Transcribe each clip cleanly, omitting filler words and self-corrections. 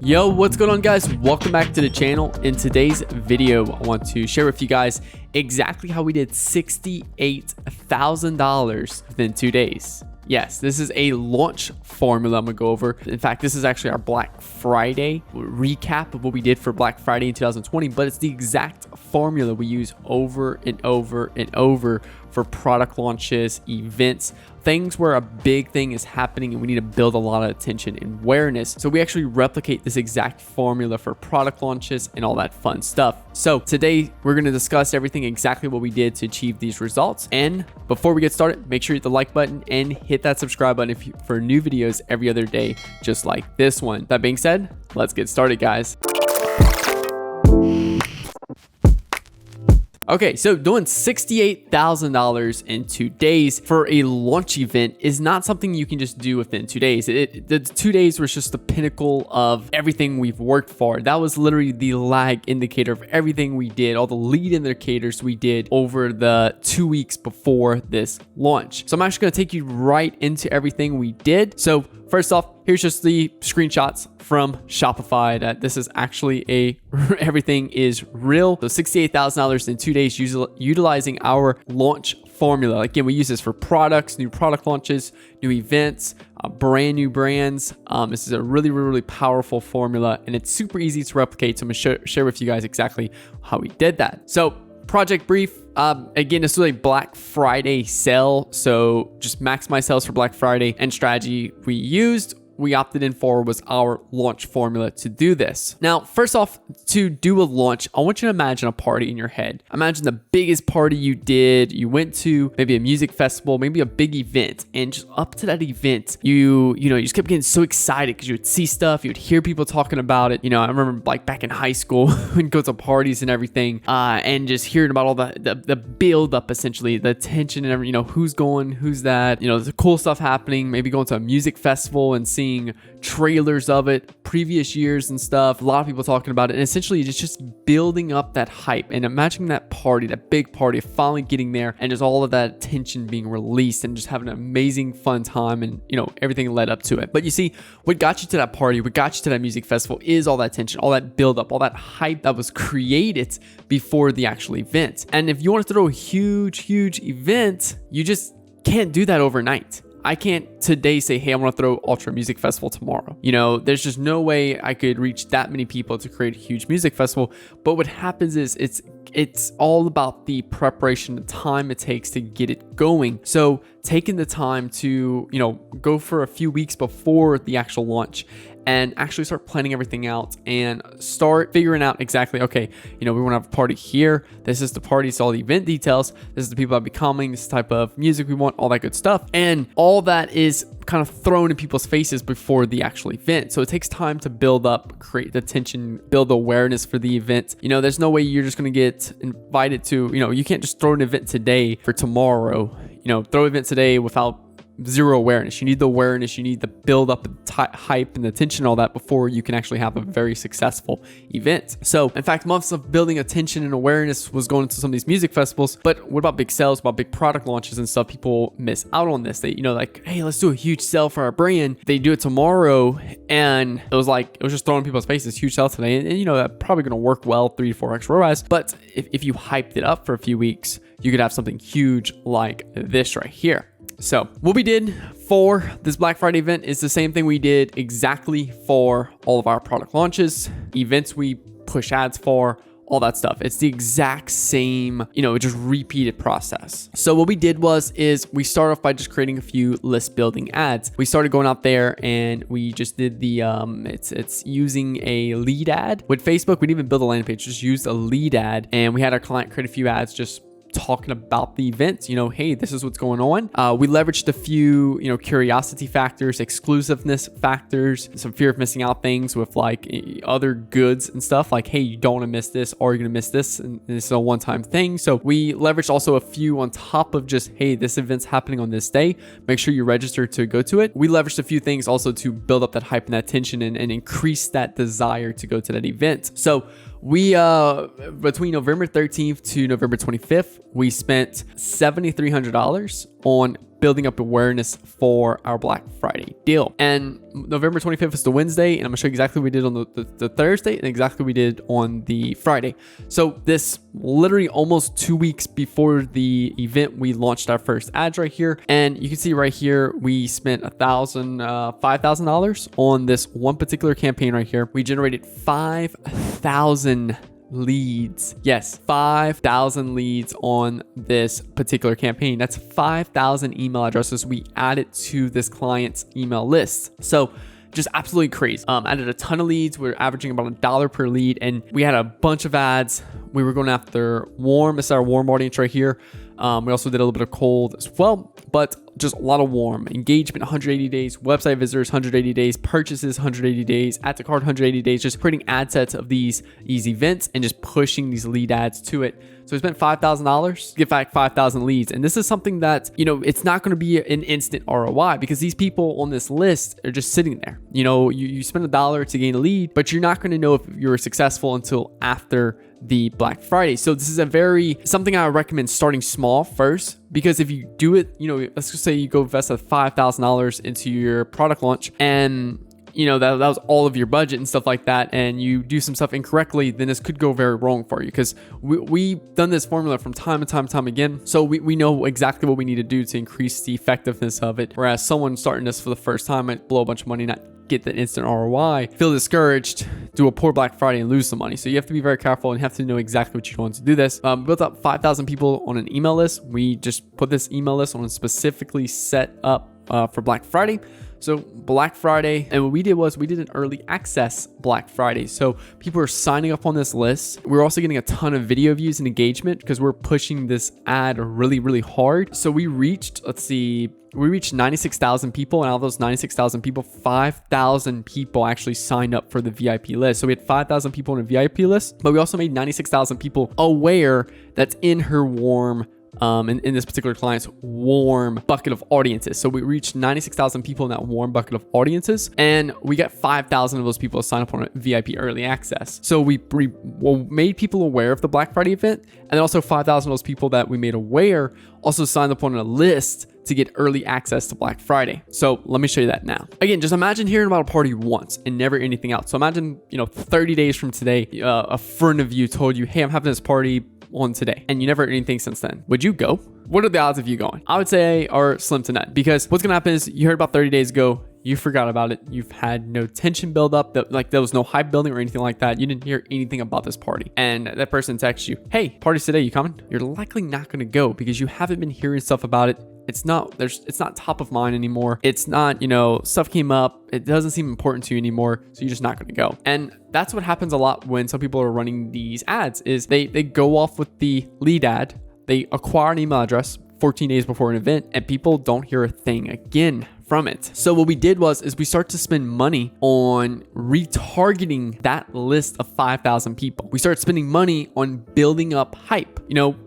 Yo, what's going on, guys? Welcome back to the channel. In today's video, I want to share with you guys exactly how we did $68,000 within 2 days. Yes, this is a launch formula I'm gonna go over. In fact, this is actually our Black Friday recap of what we did for Black Friday in 2020, but it's the exact formula we use over and over and over for product launches, events, things where a big thing is happening and we need to build a lot of attention and awareness. So we actually replicate this exact formula for product launches and all that fun stuff. So today we're going to discuss everything exactly what we did to achieve these results. And before we get started, make sure you hit the like button and hit that subscribe button for new videos every other day, just like this one. That being said, let's get started, guys. Okay, so doing $68,000 in 2 days for a launch event is not something you can just do within 2 days. The 2 days was just the pinnacle of everything we've worked for. That was literally the lag indicator of everything we did, all the lead indicators we did over the 2 weeks before this launch. So I'm actually gonna take you right into everything we did. So first off, here's just the screenshots from Shopify that this is actually everything is real. So $68,000 in 2 days utilizing our launch formula. Again, we use this for products, new product launches, new events, brand new brands. This is a really powerful formula and it's super easy to replicate. So I'm gonna share with you guys exactly how we did that. So project brief. Again, this was a Black Friday sale. So just maximize sales for Black Friday, and strategy we opted in for was our launch formula to do this. Now, first off, to do a launch, I want you to imagine a party in your head. Imagine the biggest party you did. You went to maybe a music festival, maybe a big event, and just up to that event, you just kept getting so excited because you would see stuff, you would hear people talking about it. I remember like back in high school, we'd go to parties and everything, and just hearing about all the build up, essentially, the tension and everything, who's going, who's that, the cool stuff happening, maybe going to a music festival and seeing trailers of it, previous years and stuff, a lot of people talking about it, and essentially just building up that hype and imagining that party, that big party, finally getting there and just all of that attention being released and just having an amazing fun time and everything led up to it. But you see, what got you to that party, what got you to that music festival is all that tension, all that build up, all that hype that was created before the actual event. And if you want to throw a huge event, you just can't do that overnight. I can't today say, hey, I want to throw Ultra Music Festival tomorrow. There's just no way I could reach that many people to create a huge music festival. But what happens is it's all about the preparation, the time it takes to get it going. So taking the time to, go for a few weeks before the actual launch and actually start planning everything out and start figuring out exactly, okay, we want to have a party here. This is the party. It's all the event details. This is the people that be coming, this type of music we want, all that good stuff. And all that is kind of thrown in people's faces before the actual event. So it takes time to build up, create the tension, build awareness for the event. There's no way you're just going to get invited to, you can't just throw an event today for tomorrow, throw an event today without zero awareness. You need the awareness, you need the build up, hype and the tension, all that before you can actually have a very successful event. So in fact, months of building attention and awareness was going to some of these music festivals. But what about big sales, about big product launches and stuff? People miss out on this. They, like, hey, let's do a huge sale for our brand. They do it tomorrow and it was just thrown in people's faces, huge sale today. And that's probably going to work well, 3 to 4x ROAS. But if you hyped it up for a few weeks, you could have something huge like this right here. So what we did for this Black Friday event is the same thing we did exactly for all of our product launches, events we push ads for, all that stuff. It's the exact same, just repeated process. So what we did is we started off by just creating a few list building ads. We started going out there and we just did the, it's using a lead ad. With Facebook, we didn't even build a landing page, just used a lead ad. And we had our client create a few ads just talking about the event, hey, this is what's going on. We leveraged a few, curiosity factors, exclusiveness factors, some fear of missing out things with like other goods and stuff like, hey, you don't want to miss this or you're going to miss this. And this is a one-time thing. So we leveraged also a few on top of just, hey, this event's happening on this day. Make sure you register to go to it. We leveraged a few things also to build up that hype and that tension and increase that desire to go to that event. So we, between November 13th to November 25th, we spent $7,300 on building up awareness for our Black Friday deal. And November 25th is the Wednesday, and I'm gonna show you exactly what we did on the Thursday and exactly what we did on the Friday. So this literally almost 2 weeks before the event, we launched our first ads right here. And you can see right here, we spent $5,000 on this one particular campaign right here. We generated 5,000 leads. Yes, 5,000 leads on this particular campaign. That's 5,000 email addresses we added to this client's email list. So just absolutely crazy. Added a ton of leads. We're averaging about $1 per lead, and we had a bunch of ads. We were going after warm. This is our warm audience right here. We also did a little bit of cold as well, but just a lot of warm engagement, 180 days, website visitors, 180 days, purchases, 180 days, add to cart, 180 days, just creating ad sets of these events and just pushing these lead ads to it. So we spent $5,000, get back 5,000 leads. And this is something that, it's not going to be an instant ROI because these people on this list are just sitting there. You spend $1 to gain a lead, but you're not going to know if you're successful until after the Black Friday. So this is something I recommend starting small first, because if you do it, let's just say you go invest $5,000 into your product launch and that was all of your budget and stuff like that, and you do some stuff incorrectly, then this could go very wrong for you, because we've done this formula from time and time again. So we know exactly what we need to do to increase the effectiveness of it. Whereas someone starting this for the first time might blow a bunch of money, not get the instant ROI, feel discouraged, do a poor Black Friday and lose some money. So you have to be very careful and have to know exactly what you want to do this. Built up 5,000 people on an email list. We just put this email list on specifically set up for Black Friday. So Black Friday, and what we did was we did an early access Black Friday. So people are signing up on this list. We're also getting a ton of video views and engagement because we're pushing this ad really, really hard. So we reached 96,000 people, and out of those 96,000 people, 5,000 people actually signed up for the VIP list. So we had 5,000 people on a VIP list, but we also made 96,000 people aware that's in her warm in this particular client's warm bucket of audiences. So we reached 96,000 people in that warm bucket of audiences, and we got 5,000 of those people to sign up on a VIP early access. So we made people aware of the Black Friday event, and then also 5,000 of those people that we made aware also signed up on a list to get early access to Black Friday. So let me show you that now. Again, just imagine hearing about a party once and never anything else. So imagine, 30 days from today, a friend of you told you, hey, I'm having this party on today, and you never heard anything since then. Would you go? What are the odds of you going? I would say are slim to none, because what's gonna happen is you heard about 30 days ago, you forgot about it. You've had no tension build up, there was no hype building or anything like that. You didn't hear anything about this party, and that person texts you, hey, party's today, you coming? You're likely not gonna go because you haven't been hearing stuff about it. It's not top of mind anymore. It's not, stuff came up. It doesn't seem important to you anymore. So you're just not going to go. And that's what happens a lot when some people are running these ads is they go off with the lead ad. They acquire an email address 14 days before an event, and people don't hear a thing again from it. So what we did was we start to spend money on retargeting that list of 5,000 people. We started spending money on building up hype,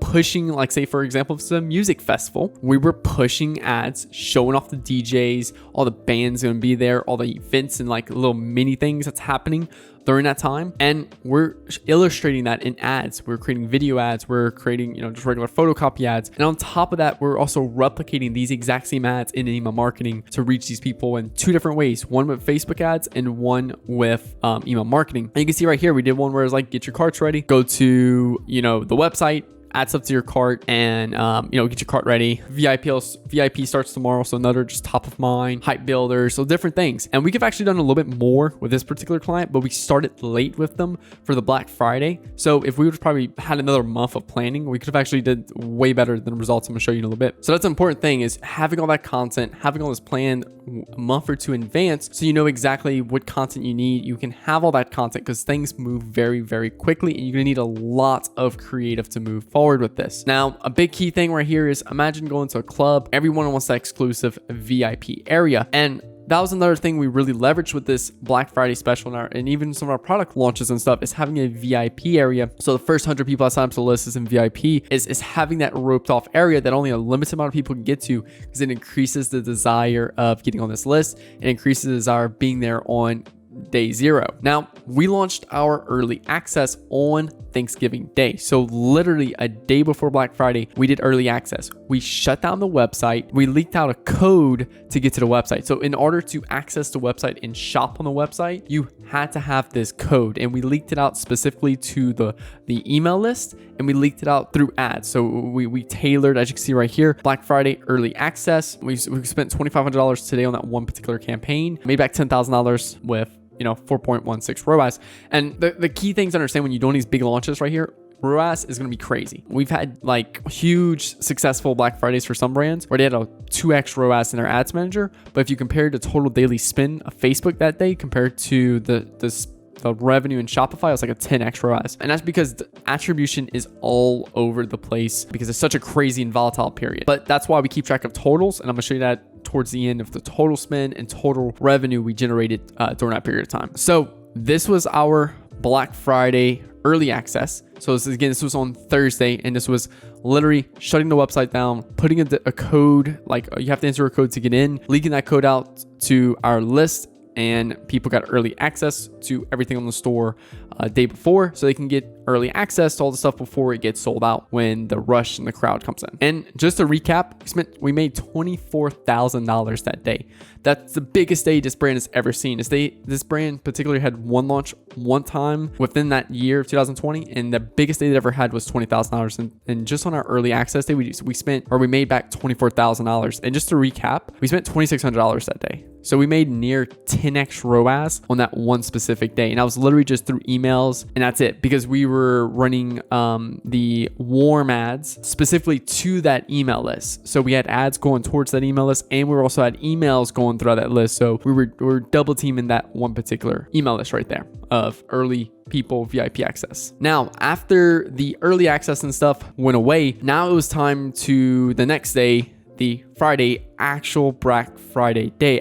pushing, like say for example, if it's a music festival, we were pushing ads, showing off the DJs, all the bands going to be there, all the events and like little mini things that's happening during that time. And we're illustrating that in ads. We're creating video ads. We're creating, just regular photocopy ads. And on top of that, we're also replicating these exact same ads in email marketing to reach these people in two different ways. One with Facebook ads and one with email marketing. And you can see right here, we did one where it's like, get your carts ready, go to, the website, add stuff to your cart, and get your cart ready. VIP starts tomorrow, so another just top of mind hype builder, so different things. And we could have actually done a little bit more with this particular client, but we started late with them for the Black Friday. So if we would have probably had another month of planning, we could have actually did way better than the results I'm gonna show you in a little bit. So that's an important thing, is having all that content, having all this planned a month or two in advance, so you know exactly what content you need. You can have all that content because things move very, very quickly, and you're gonna need a lot of creative to move forward with this. Now, a big key thing right here is imagine going to a club. Everyone wants that exclusive VIP area, and that was another thing we really leveraged with this Black Friday special and even some of our product launches and stuff, is having a VIP area. So the first 100 people that sign up to the list is in VIP, is having that roped off area that only a limited amount of people can get to, because it increases the desire of getting on this list. It increases the desire of being there on day zero. Now, we launched our early access on Thanksgiving Day. So literally a day before Black Friday, we did early access. We shut down the website. We leaked out a code to get to the website. So in order to access the website and shop on the website, you had to have this code, and we leaked it out specifically to the email list, and we leaked it out through ads. So we tailored, as you can see right here, Black Friday early access. We spent $2,500 today on that one particular campaign, made back $10,000 with 4.16 ROAS. And the key things to understand when you're doing these big launches right here, ROAS is going to be crazy. We've had like huge successful Black Fridays for some brands where they had a 2x ROAS in their ads manager. But if you compare the total daily spend of Facebook that day compared to the revenue in Shopify, it was like a 10x ROAS. And that's because the attribution is all over the place because it's such a crazy and volatile period. But that's why we keep track of totals. And I'm going to show you that towards the end of the total spend and total revenue we generated during that period of time. So this was our Black Friday early access. So this was on Thursday, and this was literally shutting the website down, putting a code, like you have to enter a code to get in, leaking that code out to our list, and people got early access to everything on the store day before, so they can get early access to all the stuff before it gets sold out when the rush and the crowd comes in. And just to recap, we made $24,000 that day. That's the biggest day this brand has ever seen. This brand particularly had one launch one time within that year of 2020, and the biggest day they ever had was $20,000. And just on our early access day, we made back $24,000. And just to recap, we spent $2,600 that day. So we made near 10x ROAS on that one specific day. And that was literally just through emails, and that's it, because we were running the warm ads specifically to that email list. So we had ads going towards that email list, and we also had emails going throughout that list. So we were double teaming that one particular email list right there of early people VIP access. Now, after the early access and stuff went away, now it was time to the next day, the Friday, actual Black Friday day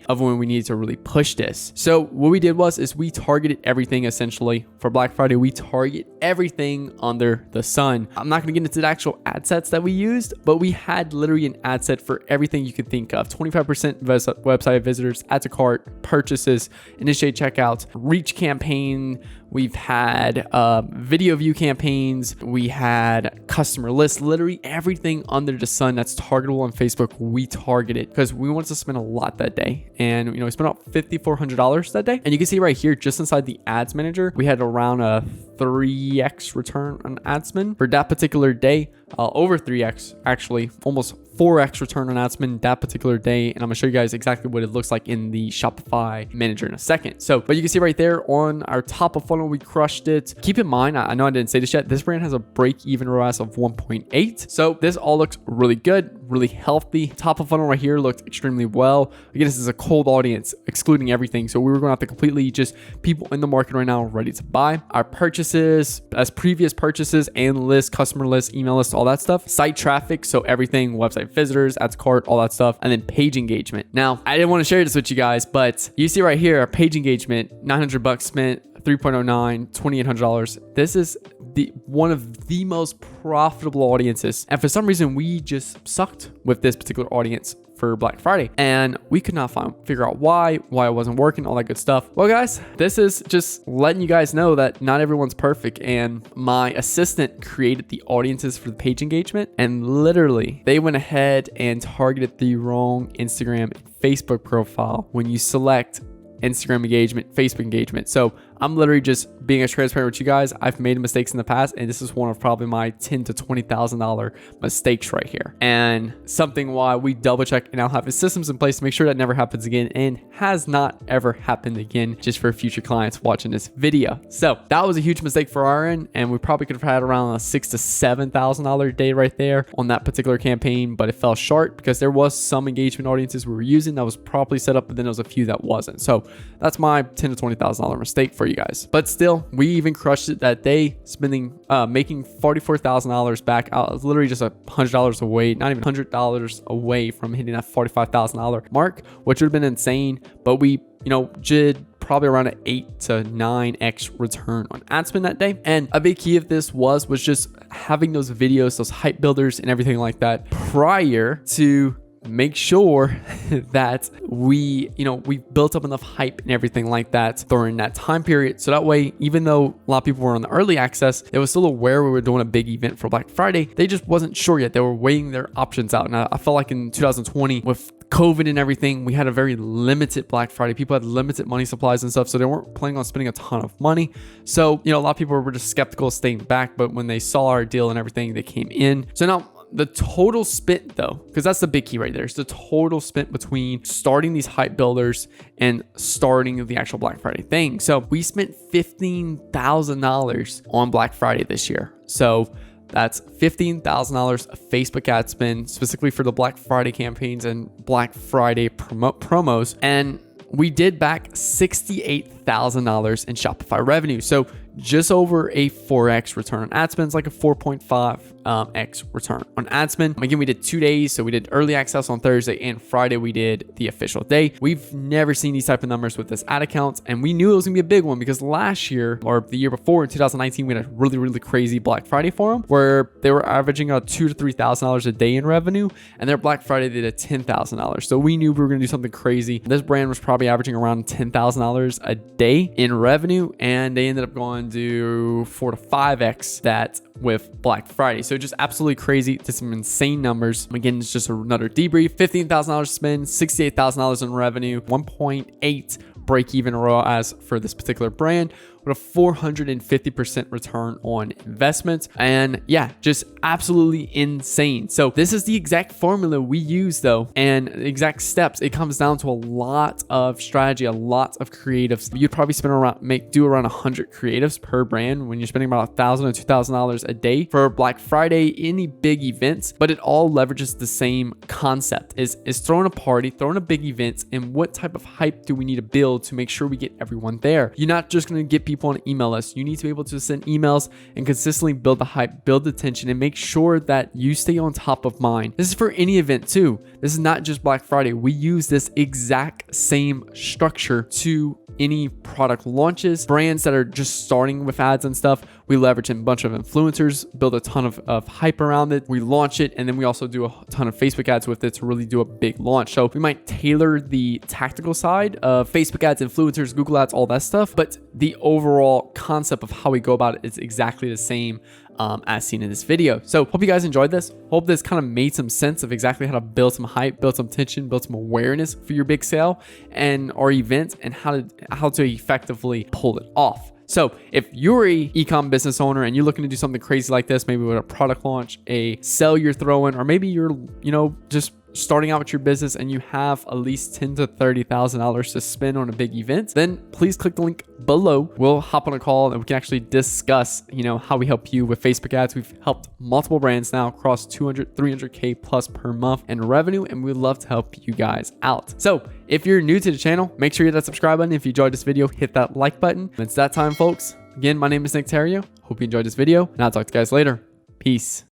of when we needed to really push this. So what we did is we targeted everything essentially for Black Friday. We target everything under the sun. I'm not going to get into the actual ad sets that we used, but we had literally an ad set for everything you could think of. 25% website visitors, add to cart, purchases, initiate checkouts, reach campaign. We've had video view campaigns. We had customer lists, literally everything under the sun that's targetable on Facebook. We targeted because we wanted to spend a lot that day. And, we spent about $5,400 that day. And you can see right here, just inside the ads manager, we had around a 3x return on ad spend for that particular day. Over 3x, actually, almost 4x return on ad spend that particular day. And I'm gonna show you guys exactly what it looks like in the Shopify manager in a second. So, but you can see right there on our top of funnel, we crushed it. Keep in mind, I know I didn't say this yet, this brand has a break-even ROAS of 1.8. So this all looks really good, really healthy. Top of funnel right here looked extremely well. Again, this is a cold audience, excluding everything. So we were going to have to completely just people in the market right now ready to buy. Our purchases, as previous purchases and lists, customer lists, email lists, all that stuff. Site traffic, so everything, website visitors, add to cart, all that stuff. And then page engagement. Now, I didn't want to share this with you guys, but you see right here, our page engagement, $900 spent, 3.09, $2,800. This is one of the most profitable audiences. And for some reason, we just sucked with this particular audience for Black Friday, and we could not figure out why it wasn't working, all that good stuff. Well, guys, this is just letting you guys know that not everyone's perfect, and my assistant created the audiences for the page engagement, and literally they went ahead and targeted the wrong Instagram and Facebook profile when you select Instagram engagement, Facebook engagement. So I'm literally just being as transparent with you guys. I've made mistakes in the past, and this is one of probably my $10,000 to $20,000 mistakes right here. And something why we double check and now have systems in place to make sure that never happens again, and has not ever happened again, just for future clients watching this video. So that was a huge mistake for our end, and we probably could have had around a $6,000 to $7,000 day right there on that particular campaign, but it fell short because there was some engagement audiences we were using that was properly set up, but then there was a few that wasn't. So that's my $10,000 to $20,000 mistake for you guys. But still, we even crushed it that day, making $44,000 back out. It was literally just $100 away, not even $100 away from hitting that $45,000 mark, which would have been insane. But we, did probably around an 8 to 9x return on ad spend that day. And a big key of this was just having those videos, those hype builders and everything like that prior to make sure that we built up enough hype and everything like that during that time period. So that way, even though a lot of people were on the early access, they were still aware we were doing a big event for Black Friday. They just wasn't sure yet. They were weighing their options out. And I felt like in 2020 with COVID and everything, we had a very limited Black Friday. People had limited money supplies and stuff, so they weren't planning on spending a ton of money. So, a lot of people were just skeptical, staying back, but when they saw our deal and everything, they came in. So now the total spent though, because that's the big key right there, is the total spent between starting these hype builders and starting the actual Black Friday thing. So we spent $15,000 on Black Friday this year. So that's $15,000 of Facebook ad spend specifically for the Black Friday campaigns and Black Friday promos. And we did back $68,000 in Shopify revenue. So just over a 4x return on ad spend. It's like a 4.5x return on ad spend. Again, we did 2 days. So we did early access on Thursday and Friday. We did the official day. We've never seen these type of numbers with this ad account. And we knew it was gonna be a big one because last year or the year before in 2019, we had a really, really crazy Black Friday for them where they were averaging $2,000 to $3,000 a day in revenue. And their Black Friday did a $10,000. So we knew we were gonna do something crazy. This brand was probably averaging around $10,000 a day in revenue. And they ended up going to 4 to 5x that with Black Friday. So just absolutely crazy to some insane numbers. Again, it's just another debrief. $15,000 spend, $68,000 in revenue, 1.8 break even ROAS for this particular brand with a 450% return on investment. And yeah, just absolutely insane. So this is the exact formula we use though, and exact steps. It comes down to a lot of strategy, a lot of creatives. You'd probably spend around 100 creatives per brand when you're spending about $1,000 to $2,000 a day for Black Friday, any big events, but it all leverages the same concept is throwing a party, throwing a big event, and what type of hype do we need to build to make sure we get everyone there. You're not just going to get people on an email list. You need to be able to send emails and consistently build the hype, build the tension, and make sure that you stay on top of mind. This is for any event too. This is not just Black Friday. We use this exact same structure to any product launches, brands that are just starting with ads and stuff. We leverage a bunch of influencers, build a ton of hype around it. We launch it, and then we also do a ton of Facebook ads with it to really do a big launch. So we might tailor the tactical side of Facebook ads, influencers, Google ads, all that stuff, but the overall concept of how we go about it is exactly the same as seen in this video. So hope you guys enjoyed this. Hope this kind of made some sense of exactly how to build some hype, build some tension, build some awareness for your big sale and or event, and how to effectively pull it off. So if you're a e-com business owner and you're looking to do something crazy like this, maybe with a product launch, a sale you're throwing, or maybe you're, just starting out with your business and you have at least $10,000 to $30,000 to spend on a big event, then please click the link below. We'll hop on a call and we can actually discuss, how we help you with Facebook ads. We've helped multiple brands now across 200, 300K plus per month in revenue, and we'd love to help you guys out. So if you're new to the channel, make sure you hit that subscribe button. If you enjoyed this video, hit that like button. It's that time, folks. Again, my name is Nick Theriot. Hope you enjoyed this video, and I'll talk to you guys later. Peace.